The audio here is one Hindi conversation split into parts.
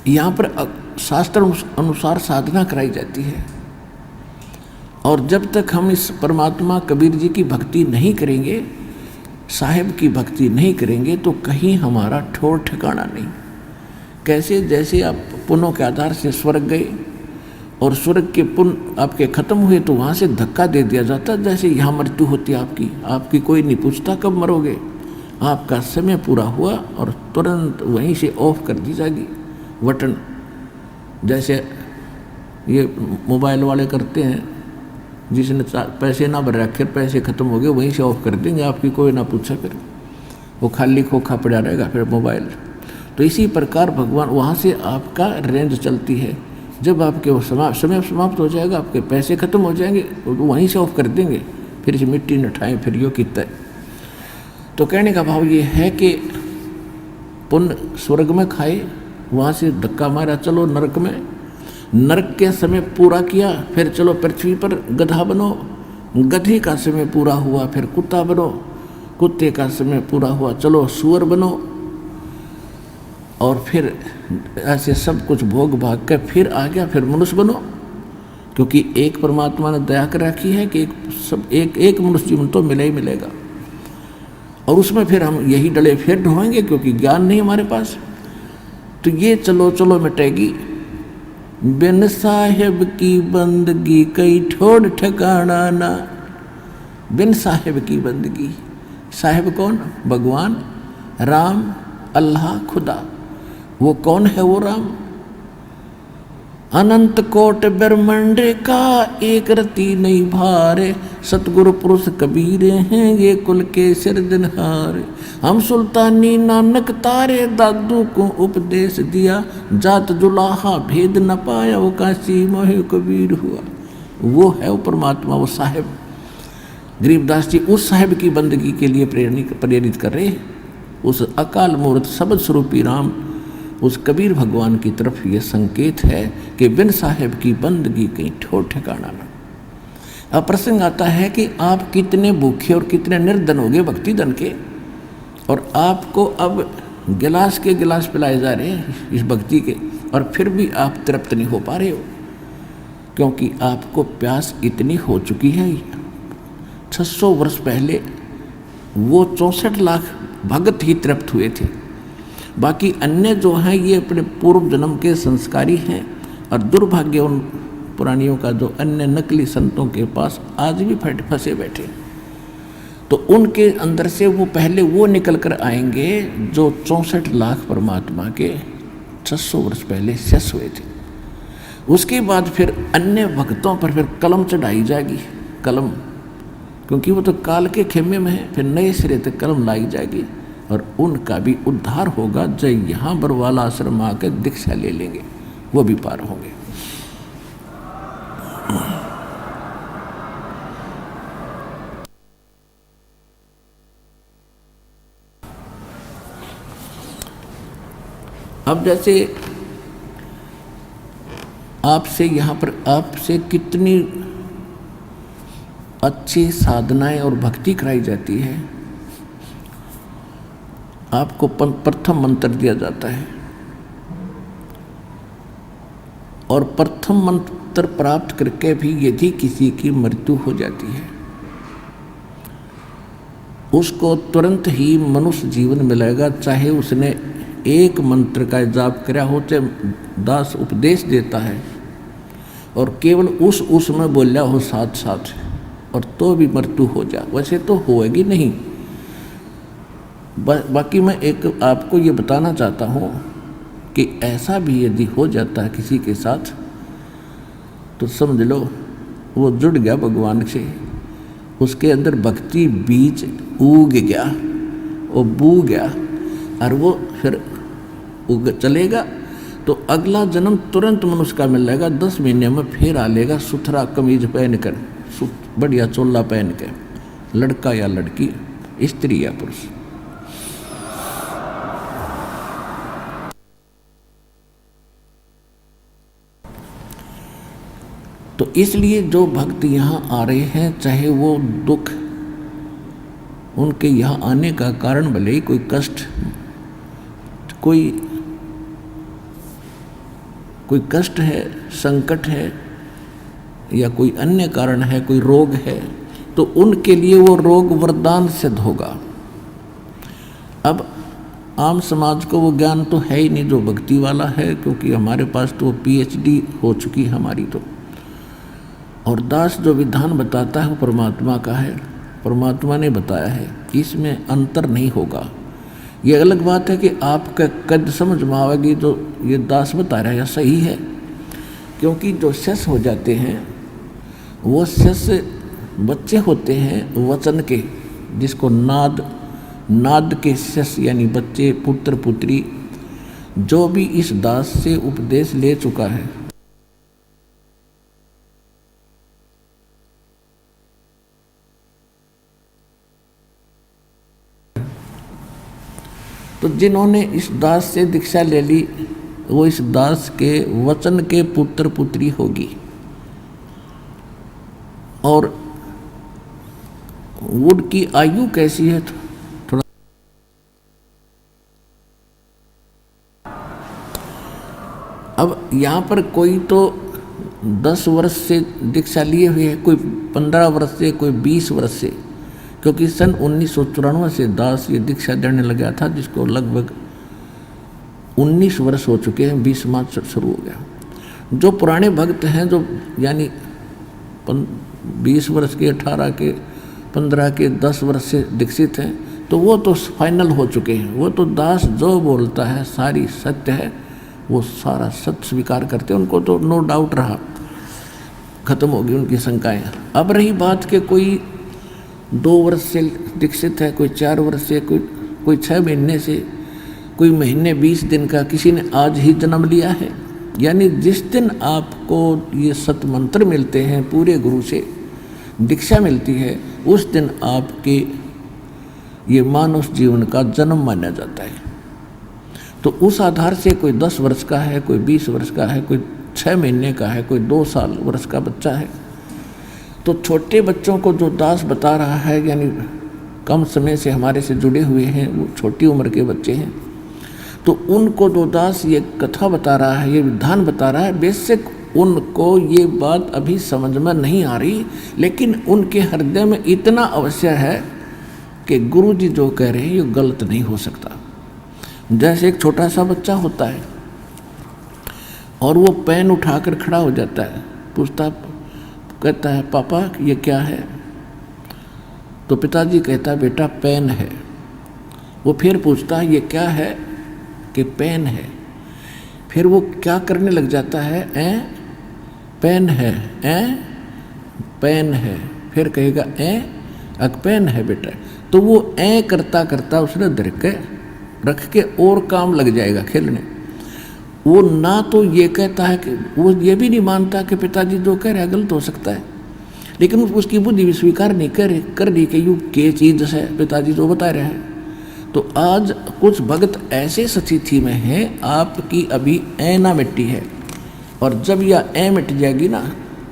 यहाँ पर शास्त्र अनुसार साधना कराई जाती है। और जब तक हम इस परमात्मा कबीर जी की भक्ति नहीं करेंगे, साहिब की भक्ति नहीं करेंगे, तो कहीं हमारा ठौर ठिकाना नहीं। कैसे? जैसे आप पुण्यों के आधार से स्वर्ग गए और स्वर्ग के पुण्य आपके खत्म हुए तो वहाँ से धक्का दे दिया जाता, जैसे यहाँ मृत्यु होती है आपकी कोई नहीं पूछता कब मरोगे, आपका समय पूरा हुआ और तुरंत वहीं से ऑफ कर दी जाएगी बटन। जैसे ये मोबाइल वाले करते हैं, जिसने पैसे ना भर रखे, पैसे खत्म हो गए, वहीं से ऑफ कर देंगे, आपकी कोई ना पूछा, फिर वो खाली खोखा पड़ा रहेगा फिर मोबाइल। तो इसी प्रकार भगवान वहाँ से आपका रेंज चलती है। जब आपके वो समय समाप्त हो जाएगा, आपके पैसे खत्म हो जाएंगे, तो वहीं से ऑफ कर देंगे, फिर से मिट्टी न ठाएँ फिर यो कितना है। तो कहने का भाव ये है कि पुण्य स्वर्ग में खाए, वहाँ से धक्का मारा चलो नरक में, नरक के समय पूरा किया, फिर चलो पृथ्वी पर गधा बनो, गधे का समय पूरा हुआ फिर कुत्ता बनो, कुत्ते का समय पूरा हुआ चलो सूअर बनो, और फिर ऐसे सब कुछ भोग भाग कर फिर आ गया फिर मनुष्य बनो। क्योंकि एक परमात्मा ने दया कर रखी है कि एक मनुष्य जीवन तो मिले ही मिलेगा, और उसमें फिर हम यही डले फिर ढोएंगे क्योंकि ज्ञान नहीं हमारे पास। तो ये चलो चलो मिटेगी। बिन साहिब की बंदगी कई ठोड़ ठिकाना ना। बिन साहिब की बंदगी, साहिब कौन? भगवान राम, अल्लाह, खुदा। वो कौन है वो राम? अनंत कोट ब्रह्मांड का एक रति नहीं भारे, सतगुरु पुरुष कबीर हैं ये कुल के सिरजनहार। हम सुल्तानी नानक तारे, दादू को उपदेश दिया, जात जुलाहा भेद न पाया, वो काशी मोहि कबीर हुआ। वो है वो परमात्मा, वो साहिब। गरीबदास जी उस साहिब की बंदगी के लिए प्रेरित कर रहे, उस अकाल मूर्त शब्द स्वरूपी राम, उस कबीर भगवान की तरफ ये संकेत है कि बिन साहिब की बंदगी कहीं ठोर ठिकाना ना। अब प्रसंग आता है कि आप कितने भूखे और कितने निर्धन हो गए भक्ति धन के, और आपको अब गिलास के गिलास पिलाए जा रहे हैं इस भक्ति के, और फिर भी आप तृप्त नहीं हो पा रहे हो, क्योंकि आपको प्यास इतनी हो चुकी है। 600 वर्ष पहले वो 64 लाख भगत ही तृप्त हुए थे, बाकी अन्य जो हैं ये अपने पूर्व जन्म के संस्कारी हैं, और दुर्भाग्य उन पुरानियों का जो अन्य नकली संतों के पास आज भी फंसे बैठे। तो उनके अंदर से वो पहले वो निकल कर आएंगे जो 64 लाख परमात्मा के 600 वर्ष पहले शेष हुए थे। उसके बाद फिर अन्य भक्तों पर फिर कलम चढ़ाई जाएगी, कलम, क्योंकि वो तो काल के खेमे में है, फिर नए सिरे तक कलम लाई जाएगी, और उनका भी उद्धार होगा जो यहाँ बरवाला आश्रम आकर दीक्षा ले लेंगे, वो भी पार होंगे। अब जैसे आपसे यहाँ पर आपसे कितनी अच्छी साधनाएं और भक्ति कराई जाती है। आपको प्रथम मंत्र दिया जाता है, और प्रथम मंत्र प्राप्त करके भी यदि किसी की मृत्यु हो जाती है, उसको तुरंत ही मनुष्य जीवन मिलेगा, चाहे उसने एक मंत्र का जाप किया हो, चाहे दास उपदेश देता है और केवल उसमें बोलिया हो साथ साथ, और तो भी मृत्यु हो जाए। वैसे तो होएगी नहीं। बाकी मैं एक आपको ये बताना चाहता हूँ कि ऐसा भी यदि हो जाता है किसी के साथ, तो समझ लो वो जुड़ गया भगवान से, उसके अंदर भक्ति बीज उग गया, वो बू गया, और वो फिर चलेगा, तो अगला जन्म तुरंत मनुष्य का मिल जाएगा। 10 महीने में फिर आ लेगा सुथरा कमीज पहन कर, बढ़िया चोला पहन के, लड़का या लड़की, स्त्री या पुरुष। तो इसलिए जो भक्त यहाँ आ रहे हैं, चाहे वो दुख उनके यहाँ आने का कारण भले ही कोई कष्ट, कोई कोई कष्ट है, संकट है या कोई अन्य कारण है, कोई रोग है, तो उनके लिए वो रोग वरदान सिद्ध होगा। अब आम समाज को वो ज्ञान तो है ही नहीं जो भक्ति वाला है, क्योंकि हमारे पास तो PhD हो चुकी हमारी तो। और दास जो विधान बताता है वो परमात्मा का है, परमात्मा ने बताया है कि इसमें अंतर नहीं होगा। ये अलग बात है कि आपका कद समझ में आवेगी जो ये दास बता रहा है सही है, क्योंकि जो शिष्य हो जाते हैं वो शिष्य बच्चे होते हैं वचन के, जिसको नाद के शिष्य यानी बच्चे, पुत्र पुत्री, जो भी इस दास से उपदेश ले चुका है। तो जिन्होंने इस दास से दीक्षा ले ली वो इस दास के वचन के पुत्र पुत्री होगी। और वुड की आयु कैसी है थोड़ा, अब यहाँ पर कोई तो 10 वर्ष से दीक्षा लिए हुए है, कोई 15 वर्ष से, कोई 20 वर्ष से, क्योंकि सन 1994 से दास ये दीक्षा देने लगा था, जिसको लगभग 19 वर्ष हो चुके हैं, 20 मार्च शुरू हो गया। जो पुराने भक्त हैं, जो यानी 20 वर्ष के, 18 के, 15 के, 10 वर्ष से दीक्षित हैं, तो वो तो फाइनल हो चुके हैं। वो तो दास जो बोलता है सारी सत्य है, वो सारा सत्य स्वीकार करते हैं, उनको तो नो डाउट रहा, खत्म होगी उनकी शंकाएं। अब रही बात कि कोई 2 वर्ष से दीक्षित है, कोई 4 वर्ष से, कोई 6 महीने से, कोई महीने 20 दिन का, किसी ने आज ही जन्म लिया है। यानी जिस दिन आपको ये सत मंत्र मिलते हैं, पूरे गुरु से दीक्षा मिलती है, उस दिन आपके ये मानव जीवन का जन्म माना जाता है। तो उस आधार से कोई 10 वर्ष का है, कोई 20 वर्ष का है, कोई 6 महीने का है, कोई 2 साल वर्ष का बच्चा है। तो छोटे बच्चों को जो दास बता रहा है, यानी कम समय से हमारे से जुड़े हुए हैं, वो छोटी उम्र के बच्चे हैं, तो उनको जो दास ये कथा बता रहा है, ये विधान बता रहा है, बेशक उनको ये बात अभी समझ में नहीं आ रही, लेकिन उनके हृदय में इतना अवश्य है कि गुरु जी जो कह रहे हैं ये गलत नहीं हो सकता। जैसे एक छोटा सा बच्चा होता है और वो पेन उठाकर खड़ा हो जाता है, कहता है पापा ये क्या है? तो पिताजी कहता है बेटा पेन है। वो फिर पूछता है ये क्या है? कि पेन है। फिर वो क्या करने लग जाता है, पेन है, पेन है। फिर कहेगा अक पेन है बेटा। तो वो करता करता उसने धर के रख के और काम लग जाएगा खेलने। वो ना तो ये कहता है कि वो ये भी नहीं मानता कि पिताजी जो कह रहे हैं गलत हो सकता है, लेकिन उसकी बुद्धि भी स्वीकार नहीं कर रही कि यू के चीज़ है पिताजी जो बता रहे हैं। तो आज कुछ भगत ऐसे स्थिति में हैं, आपकी अभी ना मिट्टी है, और जब यह मिट जाएगी ना,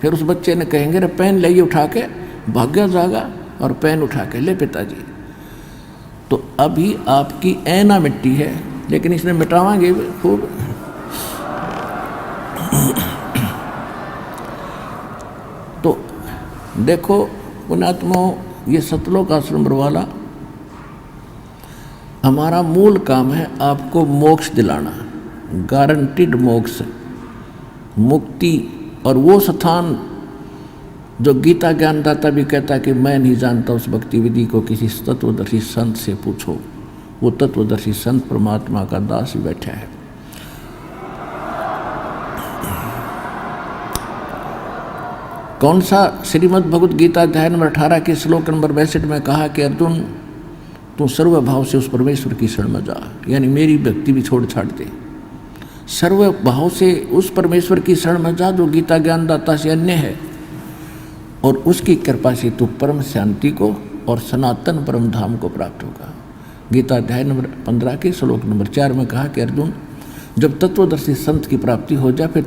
फिर उस बच्चे ने कहेंगे रे पेन ले उठा के, भाग्य जागा और पेन उठा के ले पिताजी। तो अभी आपकी ना मिट्टी है, लेकिन इसमें मिटावांगे खूब। तो देखो पुण्यात्माओं, ये सतलोक आश्रम वाला हमारा मूल काम है आपको मोक्ष दिलाना, गारंटीड मोक्ष, मुक्ति। और वो स्थान जो गीता ज्ञानदाता भी कहता है कि मैं नहीं जानता उस भक्ति विधि को, किसी तत्वदर्शी संत से पूछो। वो तत्वदर्शी संत परमात्मा का दास बैठा है। कौन सा? श्रीमद् भगवद गीता अध्याय नंबर 18 के श्लोक नंबर 62 में कहा कि अर्जुन तू सर्व भाव से उस परमेश्वर की शरण में जा, यानी मेरी भक्ति भी छोड़ छाड़ दे। सर्व भाव से उस परमेश्वर की शरण में जा जो गीता ज्ञानदाता से अन्य है, और उसकी कृपा से तू परम शांति को और सनातन परम धाम को प्राप्त होगा। गीता अध्याय नंबर 15 के श्लोक नंबर 4 में कहा कि अर्जुन जब तत्वदर्शी संत की प्राप्ति हो जाए, फिर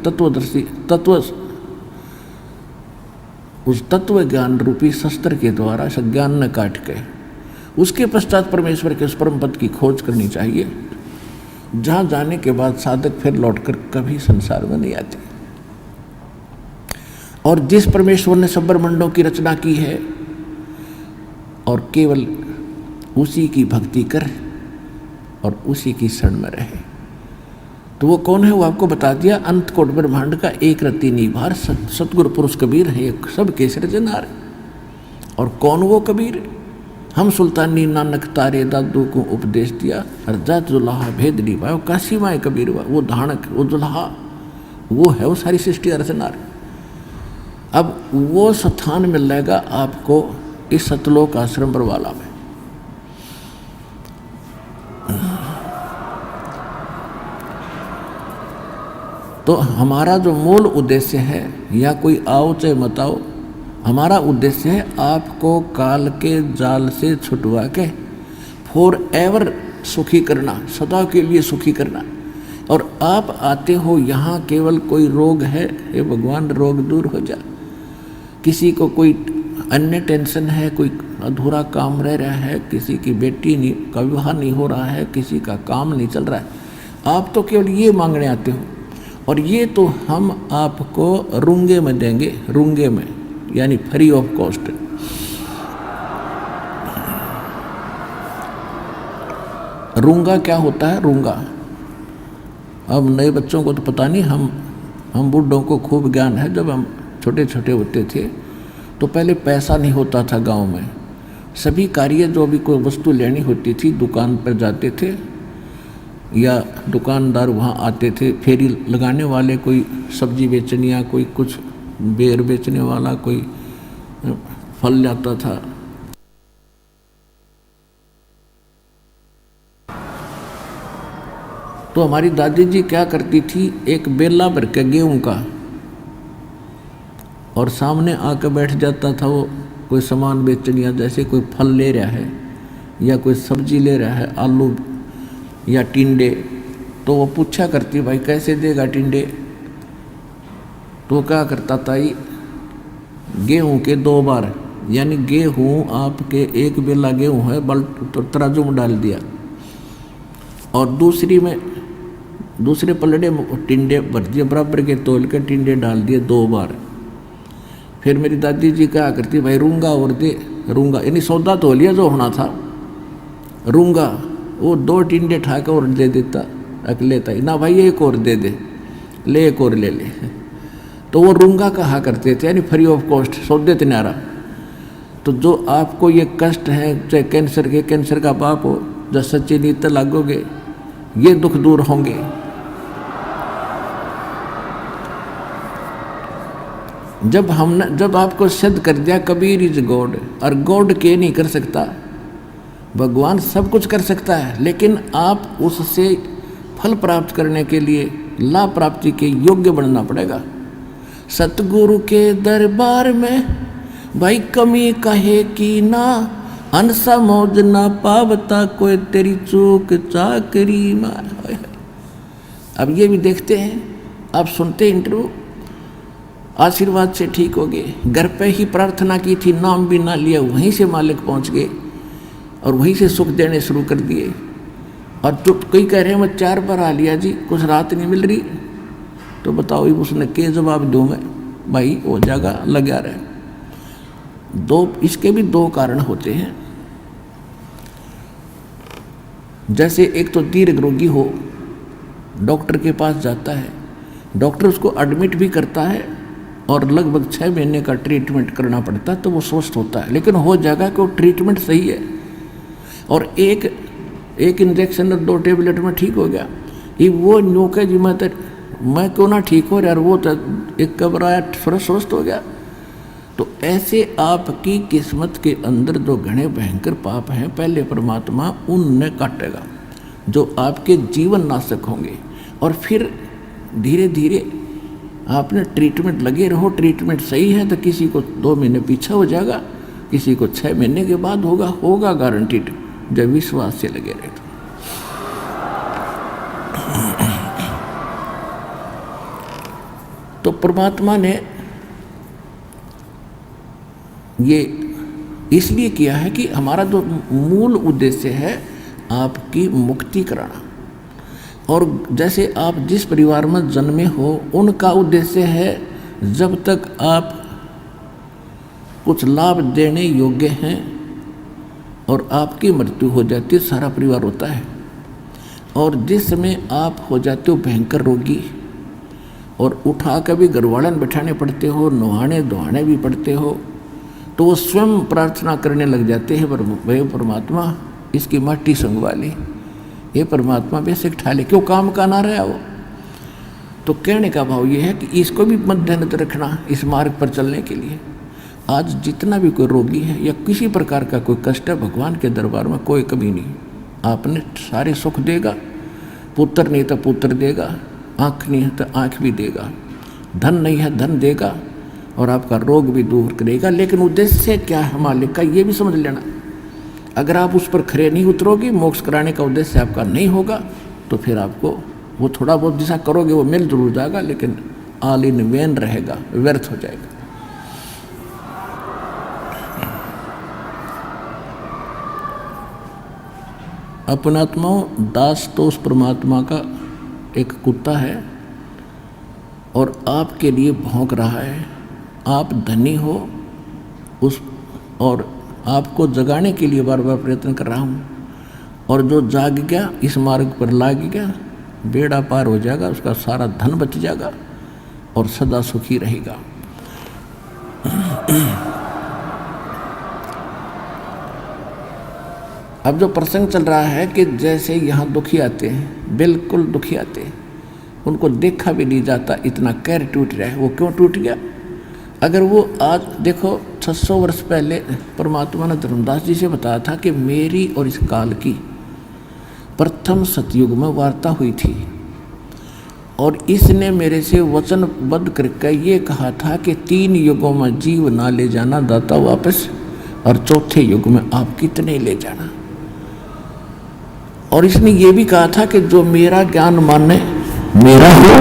उस तत्व ज्ञान रूपी शस्त्र के द्वारा सज्ञान न काट के उसके पश्चात परमेश्वर के उस परम पद की खोज करनी चाहिए। जहाँ जाने के बाद साधक फिर लौटकर कभी संसार में नहीं आते। और जिस परमेश्वर ने सब ब्रह्मांडों की रचना की है और केवल उसी की भक्ति कर और उसी की शरण में रहे, तो वो कौन है वो आपको बता दिया। अंत कोट ब्रह्मांड का एक रत्ती निभार सतगुरु पुरुष कबीर है, सब के सृजनहार। और कौन वो कबीर? हम सुल्तानी नानक तारे दादू को उपदेश दिया, रजात दुल्हा भेद निभाओ काशी माए कबीर। वो धानक, वो दुल्हा, वो है वो सारी सृष्टि रचनार। अब वो स्थान मिल जाएगा आपको इस सतलोक आश्रम बरवाला में। तो हमारा जो मूल उद्देश्य है, या कोई आओ चाहे मत आओ, हमारा उद्देश्य है आपको काल के जाल से छुटवा के फॉर एवर सुखी करना, सदा के लिए सुखी करना। और आप आते हो यहाँ केवल कोई रोग है, हे भगवान रोग दूर हो जा। किसी को कोई अन्य टेंशन है, कोई अधूरा काम रह रहा है, किसी की बेटी नहीं का विवाह नहीं हो रहा है, किसी का काम नहीं चल रहा है, आप तो केवल ये मांगने आते हो। और ये तो हम आपको रूंगे में देंगे, रूंगे में यानी फ्री ऑफ कॉस्ट। रूंगा क्या होता है? रूंगा, अब नए बच्चों को तो पता नहीं, हम बूढ़ों को खूब ज्ञान है। जब हम छोटे छोटे होते थे तो पहले पैसा नहीं होता था गांव में। सभी कार्य जो भी कोई वस्तु लेनी होती थी दुकान पर जाते थे, या दुकानदार वहाँ आते थे, फेरी लगाने वाले, कोई सब्जी बेचने या कोई कुछ बेर बेचने वाला, कोई फल लाता था। तो हमारी दादी जी क्या करती थी, एक बेला भर के गेहूं का, और सामने आकर बैठ जाता था वो कोई सामान बेचने, या जैसे कोई फल ले रहा है या कोई सब्जी ले रहा है, आलू या टिंडे, तो वो पूछा करती, भाई कैसे देगा टिंडे? तो क्या करता था, गेहूं के 2 बार, यानी गेहूं आपके एक बेला गेहूं है, तो तराजू में डाल दिया, और दूसरे पलड़े में टिंडे भर दिए, बराबर के तोल के टिंडे डाल दिए 2 बार। फिर मेरी दादी जी क्या करती, भाई रूंगा और दे, रूंगा यानी सौदा तो लिया जो होना था, रूंगा वो 2 टिंडे ठा के और दे देता, रख लेता ही ना, भाई एक और दे दे, ले एक और ले ले। तो वो रूंगा कहा करते थे, यानी फ्री ऑफ कॉस्ट, सौदे तिनारा। तो जो आपको ये कष्ट है, चाहे कैंसर का बाप हो, जब सच्ची नीति लागोगे ये दुख दूर होंगे। जब आपको सिद्ध कर दिया कबीर इज गॉड, और गॉड के नहीं कर सकता, भगवान सब कुछ कर सकता है, लेकिन आप उससे फल प्राप्त करने के लिए लाभ प्राप्ति के योग्य बनना पड़ेगा। सतगुरु के दरबार में भाई कमी कहे कि ना, हंसा मौज ना पावता कोई तेरी चूक चाकरी मार। अब ये भी देखते हैं, आप सुनते इंटरव्यू, आशीर्वाद से ठीक हो गए, घर पे ही प्रार्थना की थी, नाम भी ना लिया, वहीं से मालिक पहुंच गए और वहीं से सुख देने शुरू कर दिए। और तो कई कह रहे हैं मैं 4 बार आ लिया जी, कुछ राहत नहीं मिल रही, तो बताओ उसने के जवाब दूँ मैं, भाई वो जगह लगा रहे। इसके भी 2 कारण होते हैं। जैसे एक तो दीर्घ रोगी हो, डॉक्टर के पास जाता है, डॉक्टर उसको एडमिट भी करता है और लगभग 6 महीने का ट्रीटमेंट करना पड़ता है, तो वो स्वस्थ होता है, लेकिन हो जाएगा कि वो ट्रीटमेंट सही है, और एक इंजेक्शन और 2 टेबलेट में ठीक हो गया। ये वो न्योके जी मैं क्यों ना ठीक हो यार, वो तो एक घबराया स्वस्थ हो गया। तो ऐसे आपकी किस्मत के अंदर जो घने भयंकर पाप हैं, पहले परमात्मा उनने काटेगा, जो आपके जीवन नाशक होंगे। और फिर धीरे धीरे आपने ट्रीटमेंट लगे रहो, ट्रीटमेंट सही है तो किसी को 2 महीने पीछे हो जाएगा, किसी को 6 महीने के बाद होगा गारंटीड, जब विश्वास से लगे रहे। तो परमात्मा ने ये इसलिए किया है कि हमारा जो मूल उद्देश्य है आपकी मुक्ति कराना। और जैसे आप जिस परिवार में जन्मे हो, उनका उद्देश्य है जब तक आप कुछ लाभ देने योग्य हैं और आपकी मृत्यु हो जाती है, सारा परिवार होता है। और जिस समय आप हो जाते हो भयंकर रोगी और उठा कर भी घरवालन बैठाने पड़ते हो, नहाने धोहाने भी पड़ते हो, तो वो स्वयं प्रार्थना करने लग जाते हैं, वह परमात्मा इसकी माटी संगवा ले, ये परमात्मा बेसिक ठा ले, क्यों काम का ना रहा वो। तो कहने का भाव ये है कि इसको भी मद्देनजर रखना इस मार्ग पर चलने के लिए। आज जितना भी कोई रोगी है या किसी प्रकार का कोई कष्ट है, भगवान के दरबार में कोई कमी नहीं। आपने सारे सुख देगा, पुत्र नहीं तो पुत्र देगा, आँख नहीं है तो आँख भी देगा, धन नहीं है धन देगा, और आपका रोग भी दूर करेगा। लेकिन उद्देश्य क्या है मालिक का, ये भी समझ लेना। अगर आप उस पर खरे नहीं उतरोगे, मोक्ष कराने का उद्देश्य आपका नहीं होगा, तो फिर आपको वो थोड़ा बहुत जैसा करोगे वो मिल जरूर जाएगा, लेकिन ऑल इन वेन रहेगा, व्यर्थ हो जाएगा। अपनात्माओं, दास तो उस परमात्मा का एक कुत्ता है और आपके लिए भौंक रहा है। आप धनी हो उस, और आपको जगाने के लिए बार बार प्रयत्न कर रहा हूँ, और जो जाग गया इस मार्ग पर लाग गया, बेड़ा पार हो जाएगा, उसका सारा धन बच जाएगा और सदा सुखी रहेगा। अब जो प्रसंग चल रहा है कि जैसे यहाँ दुखी आते हैं, बिल्कुल दुखी आते हैं, उनको देखा भी नहीं जाता, इतना कैर टूट रहा है। वो क्यों टूट गया? अगर वो आज देखो 600 वर्ष पहले परमात्मा ने धर्मदास जी से बताया था कि मेरी और इस काल की प्रथम सतयुग में वार्ता हुई थी, और इसने मेरे से वचनबद्ध करके ये कहा था कि 3 युगों में जीव ना ले जाना दाता वापस, और चौथे युग में आप कितने ले जाना। और इसने ये भी कहा था कि जो मेरा ज्ञान माने मेरा हो,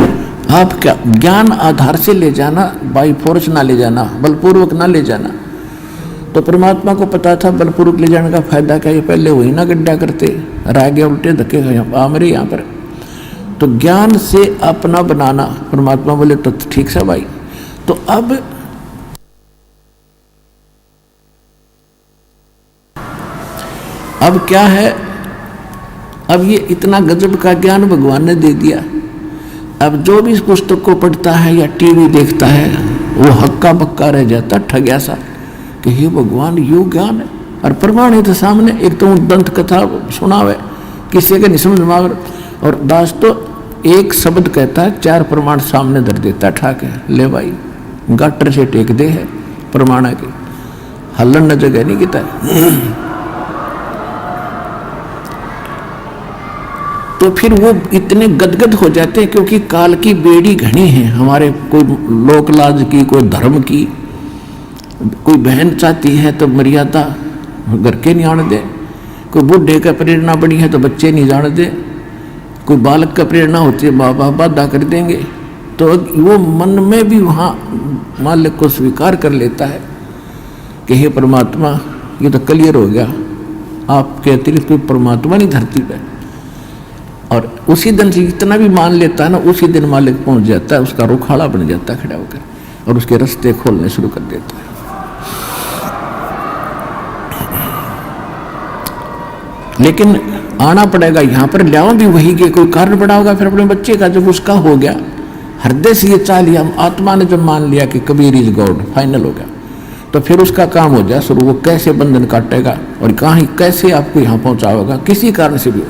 आप क्या ज्ञान आधार से ले जाना, बाई फोर्स ना ले जाना, बलपूर्वक ना ले जाना। तो परमात्मा को पता था बलपूर्वक ले जाने का फायदा क्या, ये पहले वही ना गड्ढा करते, रह गया उल्टे धक्के आ मेरे यहाँ पर। तो ज्ञान से अपना बनाना, परमात्मा बोले तो ठीक से भाई। तो अब क्या है, अब ये इतना गजब का ज्ञान भगवान ने दे दिया। अब जो भी इस पुस्तक को पढ़ता है या टीवी देखता है, वो हक्का बक्का रह जाता, ठग्या सा, कि हे भगवान यू ज्ञान है। और प्रमाण है तो सामने, एक तो दंत कथा सुनावे, किसी के नहीं समझ में। और दास तो एक शब्द कहता है, 4 प्रमाण सामने धर देता, ठाक है, ले भाई गाटर से टेक दे है प्रमाण के, हल्लन न जगह नहीं किता है। तो फिर वो इतने गदगद हो जाते हैं, क्योंकि काल की बेड़ी घनी है हमारे, कोई लोक लाज की, कोई धर्म की, कोई बहन चाहती है तो मर्यादा घर के नहीं आने दे, कोई बूढ़े का प्रेरणा बड़ी है तो बच्चे नहीं जाने दे, कोई बालक का प्रेरणा होती है माँ बाप बाधा कर देंगे। तो वो मन में भी वहाँ मालिक को स्वीकार कर लेता है कि हे परमात्मा, ये तो क्लियर हो गया, आपके अतिरिक्त कोई परमात्मा नहीं धरती पर। और उसी दिन से इतना भी मान लेता है ना, उसी दिन मालिक पहुंच जाता है, उसका रुखाड़ा बन जाता है खड़ा होकर, और उसके रास्ते खोलने शुरू कर देता है। लेकिन आना पड़ेगा यहाँ पर, लियाओ भी वही के, कोई कारण पड़ा होगा फिर अपने बच्चे का। जब उसका हो गया, हृदय से ये चाह लिया, आत्मा ने जब मान लिया कि कबीर इज गॉड, फाइनल हो गया, तो फिर उसका काम हो जाए शुरू। वो कैसे बंधन काटेगा और कहाँ कैसे आपको यहाँ पहुँचाएगा, किसी कारण से भी हो।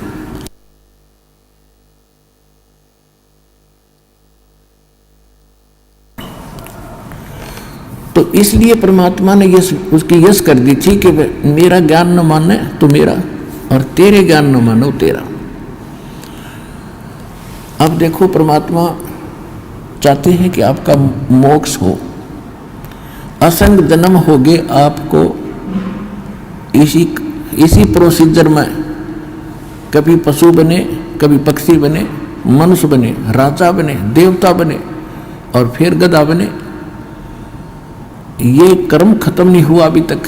तो इसलिए परमात्मा ने उसकी यश कर दी थी कि मेरा ज्ञान न माने तो मेरा, और तेरे ज्ञान न मानो तेरा। अब देखो, परमात्मा चाहते हैं कि आपका मोक्ष हो, असंग जन्म हो गए आपको इसी प्रोसीजर में, कभी पशु बने, कभी पक्षी बने, मनुष्य बने, राजा बने, देवता बने, और फिर गधा बने। ये कर्म खत्म नहीं हुआ अभी तक।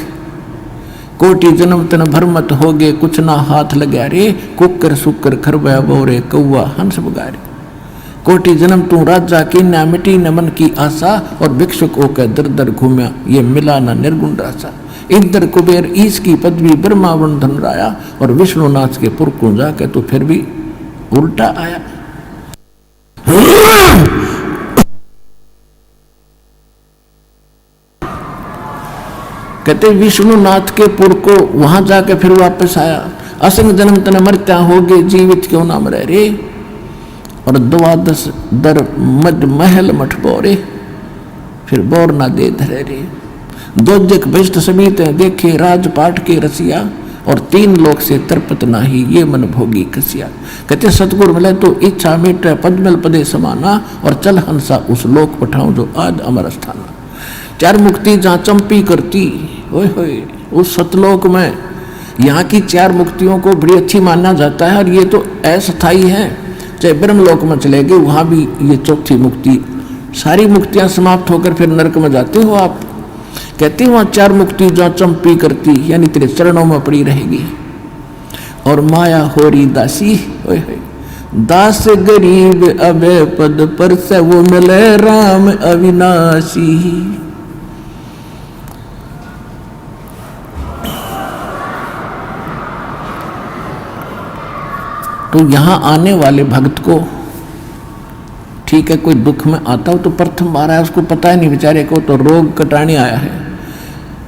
कोटि जन्म तन भरमत हो गए कुछ ना हाथ लगा रे, कुकर सुकर खरबया बोरे कौआ हंस बगारे। कोटि जन्म तू राजा की ना मिटी न मन की आशा, और भिक्षुक होकर दर दर घूमया ये मिला ना निर्गुण रासा। इंद्र कुबेर ईश की पदवी ब्रह्मा वरुण धन राया, और विष्णुनाथ के पुर को जाके तो फिर भी उल्टा आया। कहते विष्णुनाथ के पुर को वहां जाके फिर वापस आया। असंग जन्म तन मरत्या हो गए जीवित क्यों ना मरे रे, और 12 दर मद महल मठ बोरे फिर बोर ना दे धरे रे। दोजक भ्रष्ट समीत देखे राजपाट के रसिया, और 3 लोक से तरपत नाही ये मन भोगी कसिया। कहते सतगुरु मिले तो इच्छा मिटे पद्मल पदे समाना, और चल हंसा उस लोक पठाऊं जो आज अमर स्थाना। 4 मुक्ति जहाँ चंपी करती ओए होए उस सतलोक में, यहाँ की 4 मुक्तियों को बड़ी अच्छी माना जाता है, और ये तो अस्थायी है। चाहे ब्रह्मलोक में चले गए वहाँ भी ये 4थी मुक्ति, सारी मुक्तियाँ समाप्त होकर फिर नरक में जाते हो आप। कहते वहाँ 4 मुक्ति जहाँ चंपी करती, यानी तेरे चरणों में पड़ी रहेगी। और माया होरी दासी ओए होए दास गरीब अबे पद पर से वो मिले राम अविनाशी। तो यहाँ आने वाले भक्त को ठीक है, कोई दुख में आता हो तो प्रथम बार आया, उसको पता ही नहीं बेचारे को तो रोग कटाने आया है,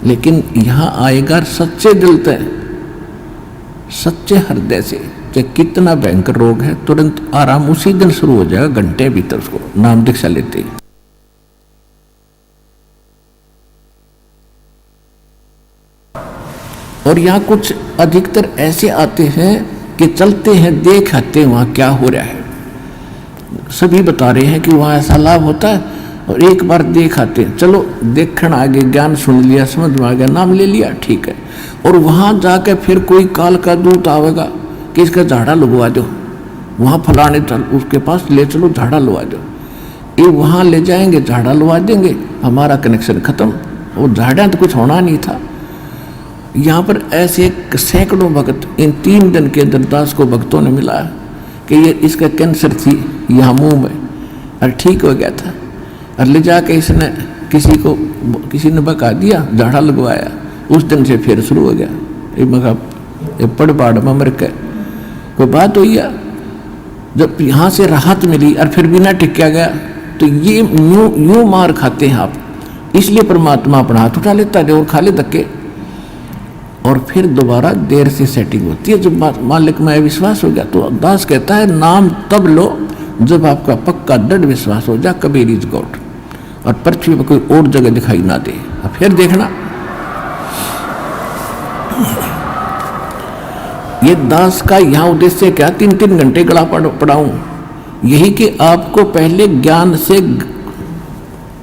लेकिन यहाँ आएगा सच्चे दिल से, सच्चे हृदय से, चाहे कितना भयंकर रोग है तुरंत आराम उसी दिन शुरू हो जाएगा, घंटे भीतर उसको नाम दीक्षा लेते। और यहाँ कुछ अधिकतर ऐसे आते हैं कि चलते हैं देख आते हैं वहाँ क्या हो रहा है। सभी बता रहे हैं कि वहाँ ऐसा लाभ होता है, और एक बार देख आते हैं, चलो देखण आगे ज्ञान सुन लिया समझ में आ गया नाम ले लिया ठीक है। और वहाँ जाकर फिर कोई काल का दूत आवेगा कि इसका झाड़ा लगवा दो, वहाँ फलाने चल उसके पास ले चलो झाड़ा लगवा दो। ये वहाँ ले जाएंगे झाड़ा लगवा देंगे, हमारा कनेक्शन खत्म, वो झाड़ा तो कुछ होना नहीं था। यहाँ पर ऐसे सैकड़ों भक्त इन 3 दिन के अंदर 10 को भक्तों ने मिला कि ये इसका कैंसर थी यहाँ मुंह में, और ठीक हो गया था, और ले जाके इसने किसी ने बका दिया, झाड़ा लगवाया, उस दिन से फिर शुरू हो गया। ये पड़ पाड़ में मर के कोई बात हुई है। जब यहाँ से राहत मिली और फिर भी ना टिका गया तो ये यूं मार खाते हैं आप। इसलिए परमात्मा अपना हाथ उठा लेता है और खा ले धक्के, और फिर दोबारा देर से सेटिंग होती है। जब मालिक में विश्वास हो गया तो दास कहता है नाम तब लो जब आपका पक्का दृढ़ विश्वास हो जाए कबीर इज गॉड, और पृथ्वी पर कोई और जगह दिखाई ना दे। अब फिर देखना ये दास का यहाँ उद्देश्य क्या, 3-3 घंटे गला पढ़ाऊं, यही कि आपको पहले ज्ञान से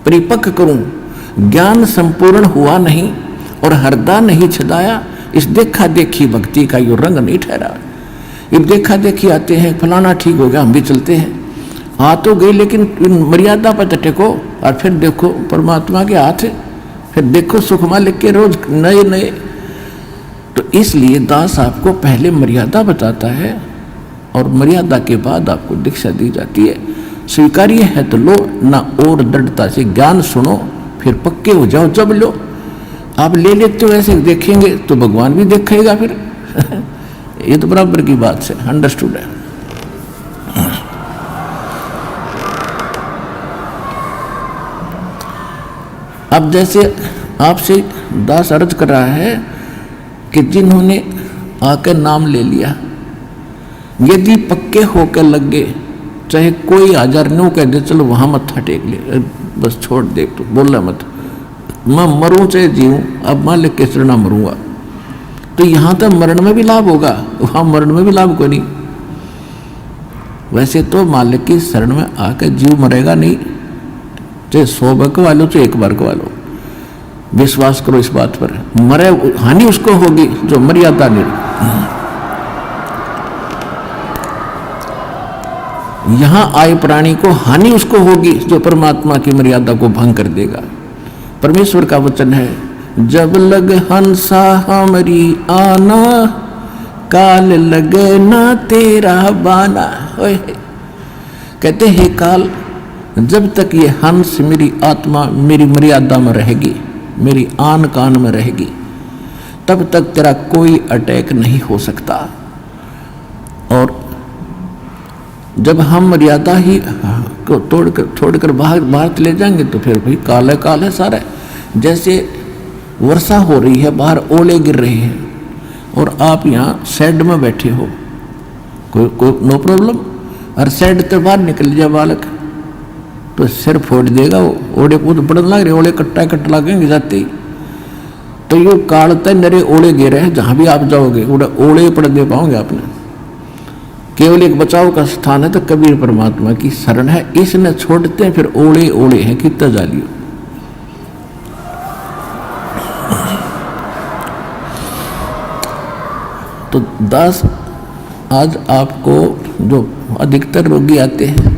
परिपक्व करूं। ज्ञान संपूर्ण हुआ नहीं और हृदय नहीं छदाया, इस देखा देखी भक्ति का यो रंग नहीं ठहरा। ये देखा देखी आते हैं फलाना ठीक हो गया हम भी चलते हैं, आ तो गए लेकिन मर्यादा पर टेको, और फिर देखो परमात्मा के हाथ, फिर देखो सुख मालिक के रोज नए नए। तो इसलिए दास आपको पहले मर्यादा बताता है और मर्यादा के बाद आपको दीक्षा दी जाती है। स्वीकार्य है तो लो, ना और दृढ़ता से ज्ञान सुनो, फिर पक्के हो जाओ जब लो। आप ले लेते हो ऐसे देखेंगे तो भगवान भी देखेगा फिर ये तो बराबर की बात से अंडरस्टूड है। अब जैसे आपसे दास अर्ज कर रहा है कि जिन्होंने आकर नाम ले लिया, यदि पक्के होकर लग गए, चाहे कोई 1000 नो कह दे चलो वहां मत्था टेक ले, बस छोड़ दे, तो बोला मत, मैं मरूं चाहे जीऊं, अब मालिक के शरण मरूंगा, तो यहां तक मरण में भी लाभ होगा, वहां मरण में भी लाभ कोई नहीं। वैसे तो मालिक की शरण में आकर जीव मरेगा नहीं, चाहे 100 बार कवा लो चाहे 1 बार कवा लो, विश्वास करो इस बात पर। मरे हानि उसको होगी जो मर्यादा नहीं, यहां आए प्राणी को हानि उसको होगी जो परमात्मा की मर्यादा को भंग कर देगा। परमेश्वर का वचन है जब लग हंसा हमारी आना, काल लगे ना तेरा बाना। ओए कहते हैं काल, जब तक ये हंस मेरी आत्मा मेरी मर्यादा में रहेगी, मेरी आन कान में रहेगी, तब तक तेरा कोई अटैक नहीं हो सकता। और जब हम मर्यादा ही को छोड़कर बाहर चले जाएंगे तो फिर भाई काल है सारा। जैसे वर्षा हो रही है, बाहर ओले गिर रहे हैं और आप यहाँ शेड में बैठे हो, कोई नो प्रॉब्लम। और शेड से बाहर निकल जाए बालक तो सिर फोड़ देगा वो। ओले को तो पड़न लग रहे, ओले कट्टा लगेंगे जाते ही। तो ये कालते नरे ओले गिरे हैं, जहाँ भी आप जाओगे ओले पड़ दे पाओगे आपने। केवल एक बचाव का स्थान है तो कबीर परमात्मा की शरण है, इसने छोड़ते हैं फिर ओले हैं कितना जालियो। तो दास आज आपको जो अधिकतर रोगी आते हैं,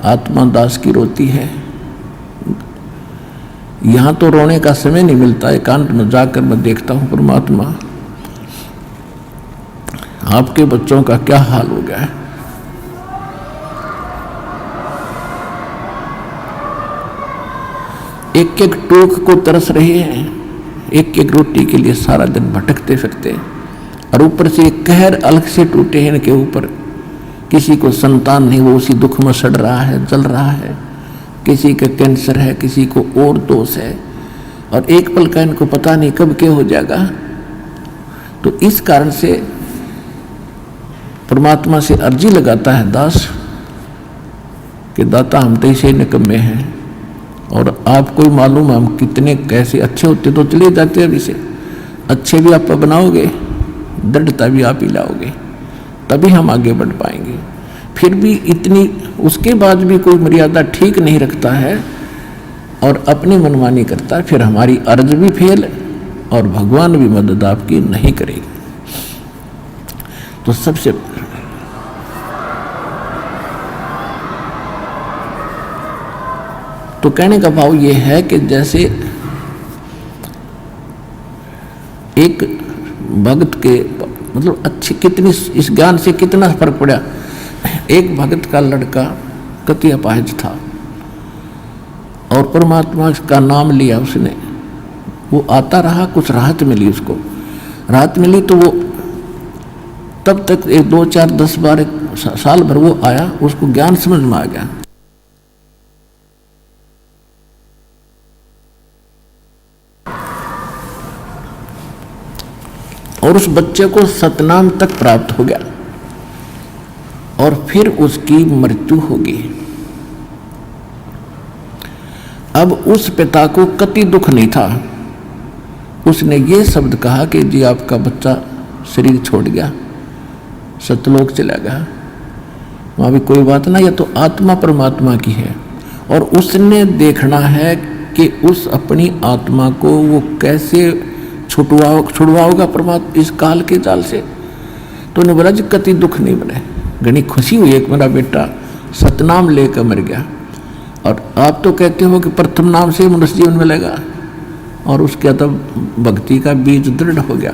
आत्मा दास की रोती है। यहाँ तो रोने का समय नहीं मिलता, एकांत में जाकर मैं देखता हूँ परमात्मा आपके बच्चों का क्या हाल हो गया है। एक एक टूक को तरस रहे हैं, एक एक रोटी के लिए सारा दिन भटकते फिरते, और ऊपर से एक कहर अलग से टूटे हैं इनके ऊपर। किसी को संतान नहीं, वो उसी दुख में सड़ रहा है, जल रहा है। किसी का कैंसर है, किसी को और दोष है, और एक पल का इनको पता नहीं कब क्या हो जाएगा। तो इस कारण से परमात्मा से अर्जी लगाता है दास कि दाता हम तो इसे निकम्मे हैं, और आपको मालूम है हम कितने कैसे अच्छे होते तो चले जाते। अभी से अच्छे भी आप बनाओगे, दृढ़ता भी आप ही लाओगे, तभी हम आगे बढ़ पाएंगे। फिर भी इतनी उसके बाद भी कोई मर्यादा ठीक नहीं रखता है और अपनी मनमानी करता है, फिर हमारी अर्ज भी फेल और भगवान भी मदद आपकी नहीं करेगी। तो सबसे तो कहने का भाव ये है कि जैसे एक भक्त के मतलब अच्छी कितनी इस ज्ञान से कितना फर्क पड़ा। एक भक्त का लड़का कति अपाहिज था और परमात्मा का नाम लिया उसने, वो आता रहा, कुछ राहत मिली उसको। राहत मिली तो वो तब तक 1 2 4 10 12 साल भर वो आया, उसको ज्ञान समझ में आ गया। और उस बच्चे को सतनाम तक प्राप्त हो गया और फिर उसकी मृत्यु होगी। अब उस पिता को कति दुख नहीं था। उसने ये शब्द कहा कि जी आपका बच्चा शरीर छोड़ गया, सतलोक चला गया, वहाँ भी कोई बात ना, यह तो आत्मा परमात्मा की है और उसने देखना है कि उस अपनी आत्मा को वो कैसे छुड़वाओगा परमात्मा इस काल के जाल से। तो उन्हें बोला जी कति दुख नहीं बने, घनी खुशी हुई एक मेरा बेटा सतनाम लेकर मर गया। और आप तो कहते हो कि प्रथम नाम से मनुष्य जीवन मिलेगा, और उसके तब भक्ति का बीज दृढ़ हो गया।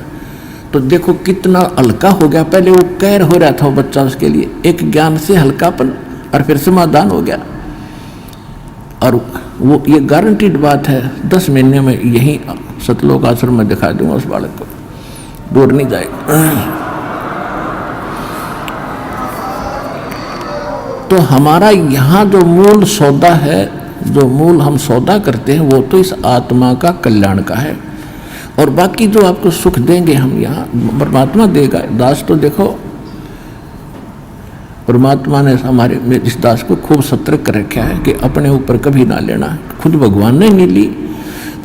तो देखो कितना हल्का हो गया। पहले वो कहर हो रहा था वो बच्चा, उसके लिए एक ज्ञान से हल्कापन और फिर समाधान हो गया। और वो ये गारंटीड बात है, 10 महीने में यही सतलोक आश्रम में दिखा दूंगा उस बालक को, दूर नहीं जाएगा। तो हमारा यहाँ जो मूल सौदा है, जो मूल हम सौदा करते हैं, वो तो इस आत्मा का कल्याण का है। और बाकी जो आपको सुख देंगे हम यहाँ परमात्मा देगा। दास तो देखो परमात्मा ने हमारे इस दास को खूब सतर्क कर रखा है कि अपने ऊपर कभी ना लेना। खुद भगवान ने नहीं ली।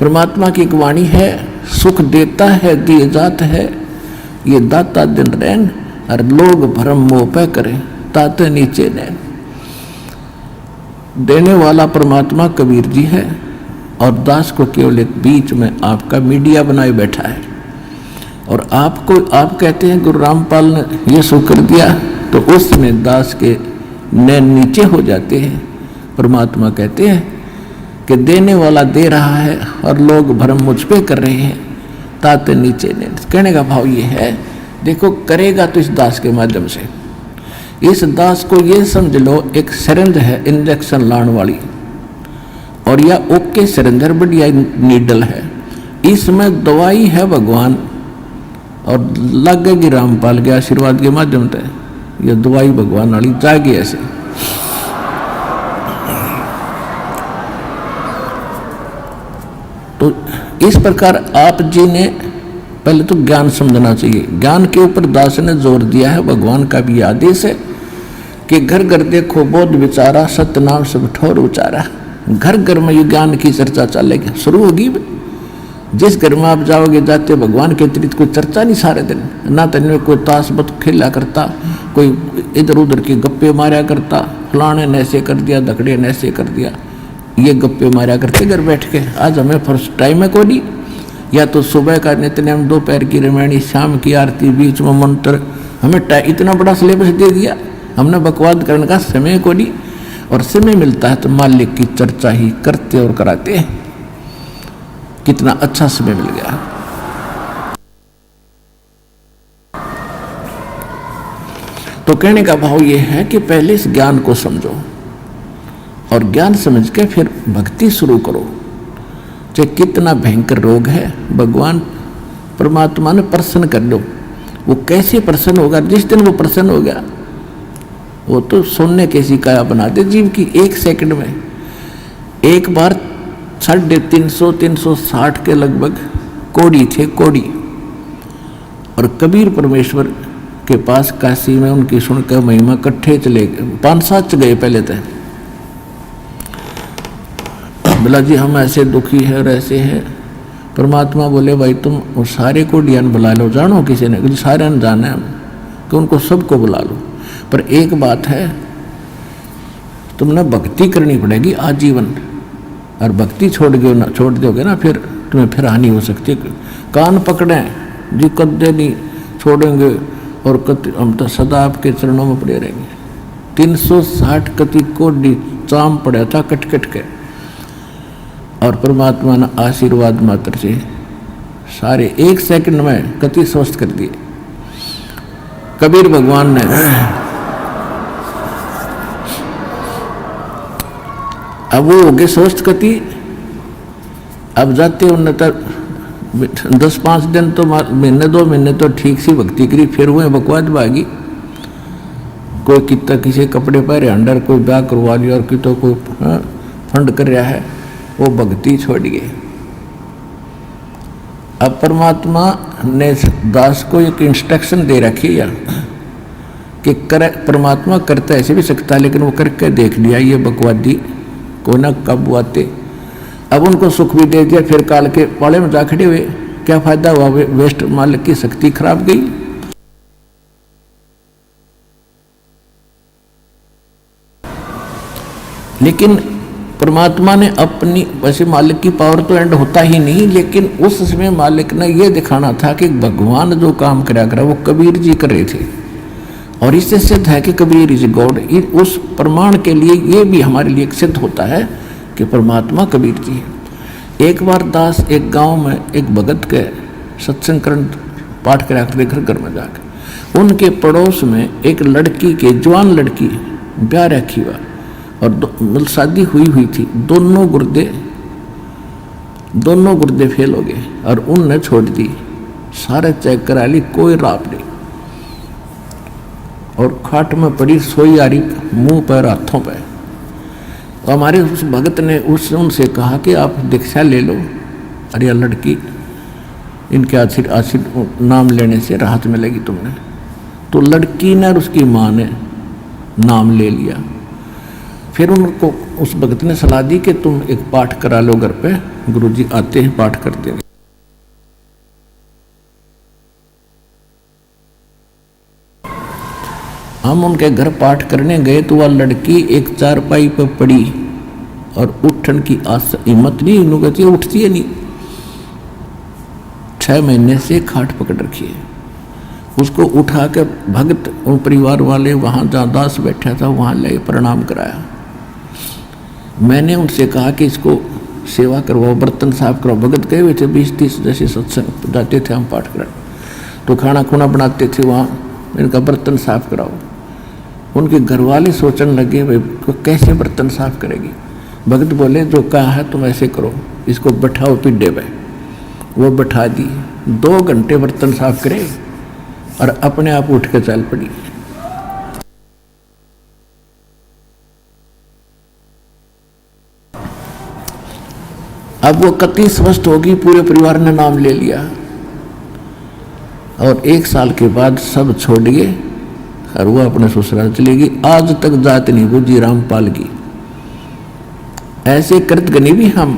परमात्मा की एक वाणी है, सुख देता है दिए जात है, ये दाता दिन रैन, और लोग भरम मोह पे करें ताते नीचे नैन। देने वाला परमात्मा कबीर जी है और दास को केवल एक बीच में आपका मीडिया बनाए बैठा है। और आपको आप कहते हैं गुरु रामपाल ने ये सो कर दिया, तो उसमें दास के नैन नीचे हो जाते हैं। परमात्मा कहते हैं कि देने वाला दे रहा है और लोग भरम मुझ पे कर रहे हैं, ताते नीचे ने। कहने का भाव ये है, देखो करेगा तो इस दास के माध्यम से। इस दास को ये समझ लो एक सिरिंज है इंजेक्शन लाने वाली, और यह ओके सिरिंज है, बढ़िया नीडल है, इसमें दवाई है भगवान, और लगेगी रामपाल के आशीर्वाद के माध्यम से। यह दवाई भगवान वाली जाएगी ऐसे। तो इस प्रकार आप जी ने पहले तो ज्ञान समझना चाहिए। ज्ञान के ऊपर दास ने जोर दिया है, भगवान का भी आदेश है कि घर घर देखो बोध विचारा, सत्य नाम सब ठोर उचारा। घर घर में ये ज्ञान की चर्चा चलेगी, शुरू होगी। जिस घर में आप जाओगे जाते भगवान के अतिरिक्त कोई चर्चा नहीं सारे दिन, ना तन कोई ताश बत खेला करता, कोई इधर उधर की गप्पे मारा करता, फलाने ने ऐसे कर दिया, धकड़े ने ऐसे कर दिया, ये गप्पे मारा करते घर बैठ के। आज हमें फर्स्ट टाइम है को नहीं, या तो सुबह का नित्यनेम, दोपहर की रामायणी, शाम की आरती, बीच में मंत्र, हमें इतना बड़ा सिलेबस दे दिया, हमने बकवाद करने का समय को नहीं। और समय मिलता है तो मालिक की चर्चा ही करते और कराते हैं। कितना अच्छा समय मिल गया। तो कहने का भाव यह है कि पहले इस ज्ञान को समझो और ज्ञान समझ के फिर भक्ति शुरू करो। चाहे कितना भयंकर रोग है, भगवान परमात्मा ने प्रसन्न कर लो। वो कैसे प्रसन्न होगा? जिस दिन वो प्रसन्न हो गया, वो तो सोने कैसी काया बना दे जीव की। एक सेकंड में एक बार 350-360 के लगभग कोड़ी थे, कोड़ी, और कबीर परमेश्वर के पास काशी में उनकी सुनकर महिमा इकट्ठे चले गए। 5-7 गए पहले तक। बोला जी हम ऐसे दुखी है और ऐसे है। परमात्मा बोले भाई तुम वो सारे को डियान बुला लो, जानो किसी ने, सारे ने जाना है कि उनको सबको बुला लो। पर एक बात है, तुमने भक्ति करनी पड़ेगी आजीवन, और भक्ति छोड़ दोगे ना फिर तुम्हें फिर हानि हो सकती है। कान पकड़े जी, कदे नहीं छोड़ेंगे और हम तो सदा आपके चरणों में पड़े रहेंगे। 360 कति कोडी चाम पड़ा था कट कट के, और परमात्मा ने आशीर्वाद मात्र से सारे एक सेकंड में कति स्वस्थ कर दिए। कबीर भगवान ने अब वो हो गए स्वस्थ कति। अब जाते उन्हें तक 10-5 दिन तो महीने 2 महीने तो ठीक सी भक्ति करी, फिर हुए बकवाद भागी। कोई कितना किसी कपड़े पहरे अंडर, कोई ब्याह करवा लिया, और कितो कोई फंड कर रहा है, वो भक्ति छोड़ गए। अब परमात्मा ने दास को एक इंस्ट्रक्शन दे रखी है कि परमात्मा करता ऐसे भी सकता है, लेकिन वो करके देख लिया ये बकवादी को ना कब आते। अब उनको सुख भी दे दिया, फिर काल के पाले में जा खड़े हुए, क्या फायदा हुआ? वेस्ट, मालिक की शक्ति खराब गई। लेकिन परमात्मा ने अपनी, वैसे मालिक की पावर तो एंड होता ही नहीं, लेकिन उस समय मालिक ने यह दिखाना था कि भगवान जो काम करा करा वो कबीर जी कर रहे थे, और इससे सिद्ध है कि कबीर इज गॉड। उस प्रमाण के लिए ये भी हमारे लिए सिद्ध होता है कि परमात्मा कबीर जी है। एक बार दास एक गांव में एक भगत के सत्संग करण पाठ करा करते घर घर में जाकर, उनके पड़ोस में एक लड़की के, जवान लड़की ब्याह रखी हुआ, और शादी हुई थी। दोनों गुर्दे फेल हो गए और उनने छोड़ दी। सारे चेक करा ली, कोई राप नहीं, और खाट में पड़ी सोई आ रही, मुंह पर हाथों पर। तो हमारे उस भगत ने उनसे कहा कि आप दीक्षा ले लो, अरे यह लड़की, इनके आशीर्वाद नाम लेने से राहत मिलेगी तुमने। तो लड़की ने और उसकी माँ ने नाम ले लिया। फिर उनको उस भगत ने सलाह दी कि तुम एक पाठ करा लो घर पे, गुरुजी आते हैं पाठ करते हैं। हम उनके घर पाठ करने गए तो वह लड़की एक चारपाई पर पड़ी और उठन की हिम्मत नहीं, कहती उठती है नहीं। 6 महीने से खाट पकड़ रखी है। उसको उठा कर भगत और परिवार वाले वहाँ जहाँ दास बैठा था वहाँ ले प्रणाम कराया। मैंने उनसे कहा कि इसको सेवा करवाओ, बर्तन साफ कराओ। भगत गए हुए थे 20-30 जैसे सत्संग जाते थे हम पाठ कराने, तो खाना खुना बनाते थे वहाँ, इनका बर्तन साफ कराओ। उनके घर वाले सोचने लगे भाई तो कैसे बर्तन साफ करेगी। भगत बोले जो कहा है तुम ऐसे करो, इसको बैठाओ पिड्डे पे। वो बैठा दी, 2 घंटे बर्तन साफ करे और अपने आप उठ के चल पड़ी। अब वो कति स्वस्थ होगी, पूरे परिवार ने नाम ले लिया और 1 साल के बाद सब छोड़ गए और वो अपने ससुराल चलेगी। आज तक जात नहीं बुझी रामपाल की। ऐसे कृतघ्नी भी हम,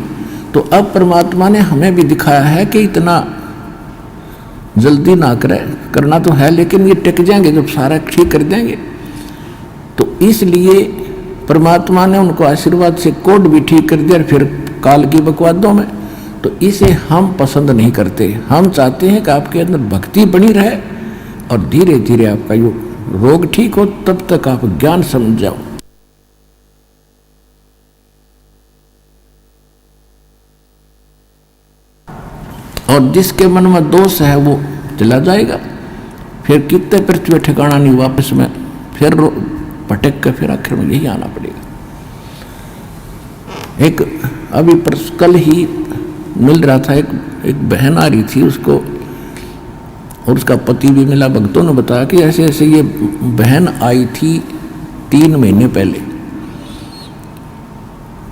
तो अब परमात्मा ने हमें भी दिखाया है कि इतना जल्दी ना करें, करना तो है लेकिन ये टिक जाएंगे जब सारा ठीक कर देंगे। तो इसलिए परमात्मा ने उनको आशीर्वाद से कोड भी ठीक कर दिया, फिर काल की बकवादों में। तो इसे हम पसंद नहीं करते। हम चाहते हैं कि आपके अंदर भक्ति बनी रहे और धीरे धीरे आपका यो रोग ठीक हो, तब तक आप ज्ञान समझ जाओ। और जिसके मन में दोष है वो चला जाएगा, फिर कितने पृथ्वी ठिकाना नहीं, वापस में फिर भटक कर फिर आखिर में यही आना पड़ेगा। एक अभी कल ही मिल रहा था, एक बहन आ रही थी, उसको और उसका पति भी मिला। भक्तों ने बताया कि ऐसे ऐसे ये बहन आई थी 3 महीने पहले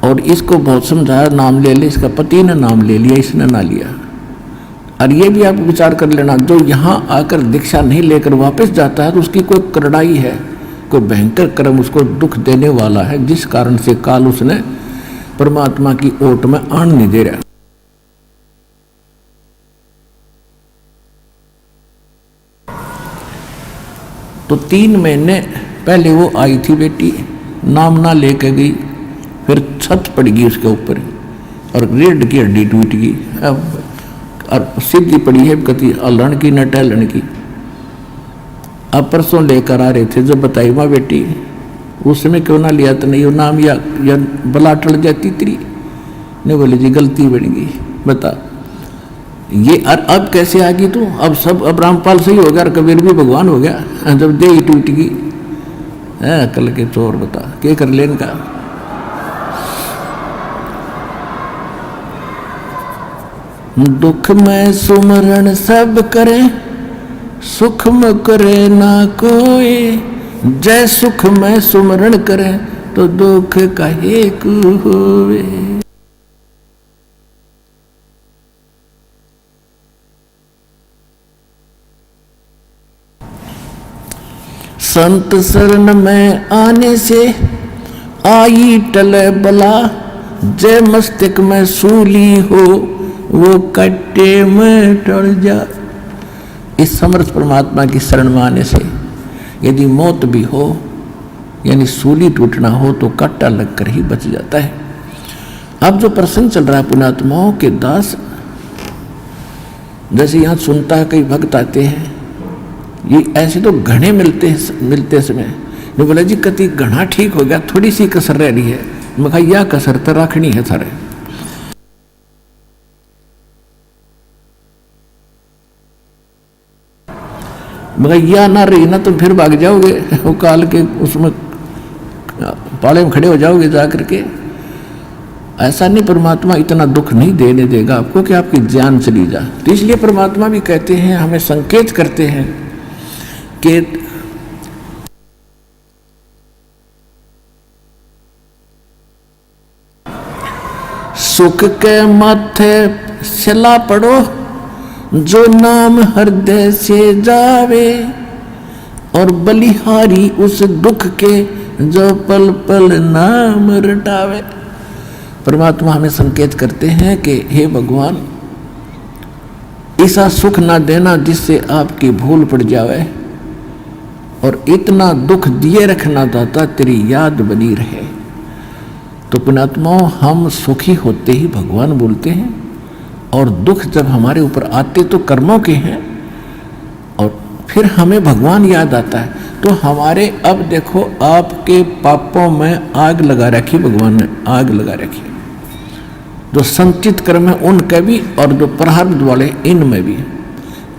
और इसको बहुत समझाया नाम ले ले, इसका पति ने नाम ले लिया, इसने ना लिया। और ये भी आप विचार कर लेना, जो यहाँ आकर दीक्षा नहीं लेकर वापस जाता है तो उसकी कोई करड़ाई है, कोई भयंकर कर्म उसको दुख देने वाला है, जिस कारण से काल उसने परमात्मा की ओट में आन नहीं दे रहा। तो 3 महीने पहले वो आई थी बेटी, नाम ना लेके गई, फिर छत पड़ गई उसके ऊपर और रीढ़ की हड्डी टूट गई और सीधी पड़ी है कति अल्हड़ की न टहलण की। अब परसों लेकर आ रहे थे, जब बताई माँ बेटी उस समय क्यों ना लिया तो नहीं, वो नाम या बला टल जाती तेरी। नहीं बोले जी गलती बन गई, बता ये। और अब कैसे आ गई तू? अब सब, अब रामपाल सही हो गया और कबीर भी भगवान हो गया, जब दे ही टूट गई है। कल के चोर बता क्या कर लेन का। दुख में सुमरण सब करे, सुख में करे ना कोई। जय सुख में सुमरण करे तो दुख काहे को होवे। संत शरण में आने से आई टले बला। जय मस्तक में सूली हो वो कट्टे में टल जा। इस समर्थ परमात्मा की शरण में आने से यदि मौत भी हो यानी सूली टूटना हो तो कट्टा लगकर ही बच जाता है। अब जो प्रसंग चल रहा है पुण्यात्माओं के दास, जैसे यहाँ सुनता है कई भक्त आते हैं, ये ऐसे तो घने मिलते समय जो बोला जी कति घना ठीक हो गया, थोड़ी सी कसर रह रही है। मैं कहा यह कसर तो रखनी है सारे। मगर या ना रही ना तो फिर भाग जाओगे, वो काल के उसमें पाले में खड़े हो जाओगे जा करके। ऐसा नहीं, परमात्मा इतना दुख नहीं देने देगा आपको कि आपकी जान चली जा। तो इसलिए परमात्मा भी कहते हैं, हमें संकेत करते हैं कि सुख के माथे सिला पड़ो जो नाम हृदय से जावे, और बलिहारी उस दुख के जो पल पल नाम रटावे। परमात्मा हमें संकेत करते हैं कि हे भगवान, ऐसा सुख ना देना जिससे आपकी भूल पड़ जावे, और इतना दुख दिए रखना दाता तेरी याद बनी रहे। तो पुण्यात्माओं, हम सुखी होते ही भगवान बोलते हैं, और दुख जब हमारे ऊपर आते तो कर्मों के हैं, और फिर हमें भगवान याद आता है। तो हमारे, अब देखो आपके पापों में आग लगा रखी, भगवान ने आग लगा रखी। जो संचित कर्म है उनके भी और जो प्रारब्ध वाले इनमें भी।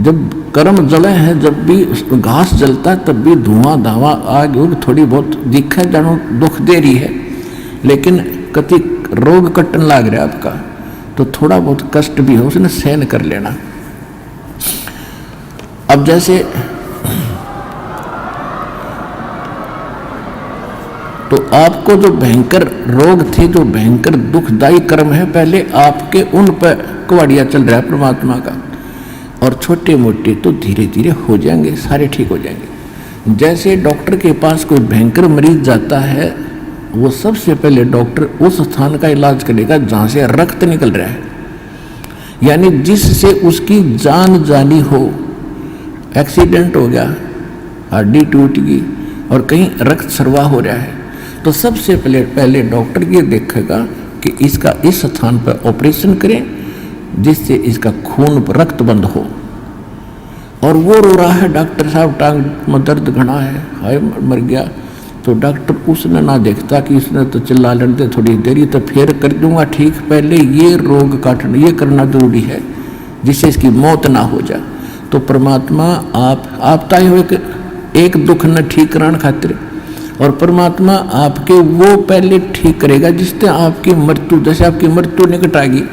जब कर्म जले हैं, जब भी घास जलता है तब भी धुआं धावा आग उग थोड़ी बहुत दिखे जानो दुख दे रही है, लेकिन कति रोग कटन लाग रहा है आपका तो थोड़ा बहुत कष्ट भी हो उसने सहन कर लेना। अब जैसे तो आपको जो भयंकर रोग थे, जो भयंकर दुखदायी कर्म है, पहले आपके उन पर कुवाड़िया चल रहा है परमात्मा का, और छोटे मोटे तो धीरे धीरे हो जाएंगे, सारे ठीक हो जाएंगे। जैसे डॉक्टर के पास कोई भयंकर मरीज जाता है, वो सबसे पहले डॉक्टर उस स्थान का इलाज करेगा जहाँ से रक्त निकल रहा है, यानी जिससे उसकी जान जानी हो। एक्सीडेंट हो गया, हड्डी टूट गई और कहीं रक्त स्राव हो रहा है, तो सबसे पहले डॉक्टर ये देखेगा कि इसका इस स्थान पर ऑपरेशन करें जिससे इसका खून रक्त बंद हो। और वो रो रहा है, डॉक्टर साहब टांग में दर्द घना है, हाय मर गया, तो डॉक्टर उसने ना देखता कि इसने तो चिल्ला लड़ते थोड़ी देरी तो फिर कर दूंगा ठीक, पहले ये रोग काटना ये करना जरूरी है जिससे इसकी मौत ना हो जाए। तो परमात्मा आप ताई हो एक दुख न ठीक कराने खातिर, और परमात्मा आपके वो पहले ठीक करेगा जिससे आपकी मृत्यु, जैसे आपकी मृत्यु निकट आ गई,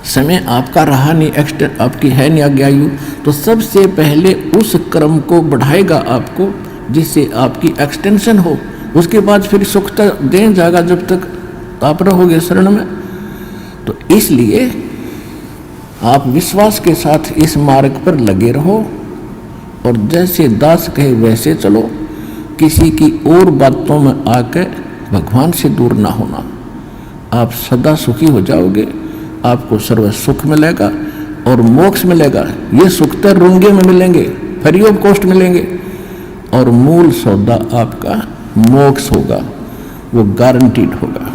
समय आपका रहा नहीं, एक्सटेंड आपकी है नहीं आगे आयु, तो सबसे पहले उस कर्म को बढ़ाएगा आपको जिससे आपकी एक्सटेंशन हो। उसके बाद फिर सुख तक दे जाएगा जब तक आप रहोगे शरण में। तो इसलिए आप विश्वास के साथ इस मार्ग पर लगे रहो और जैसे दास कहे वैसे चलो, किसी की और बातों में आकर भगवान से दूर ना होना। आप सदा सुखी हो जाओगे, आपको सर्व सुख मिलेगा और मोक्ष मिलेगा। ये सुख तो रूंगे में मिलेंगे, फ्री ऑफ कॉस्ट मिलेंगे, और मूल सौदा आपका मोक्ष होगा, वो गारंटीड होगा।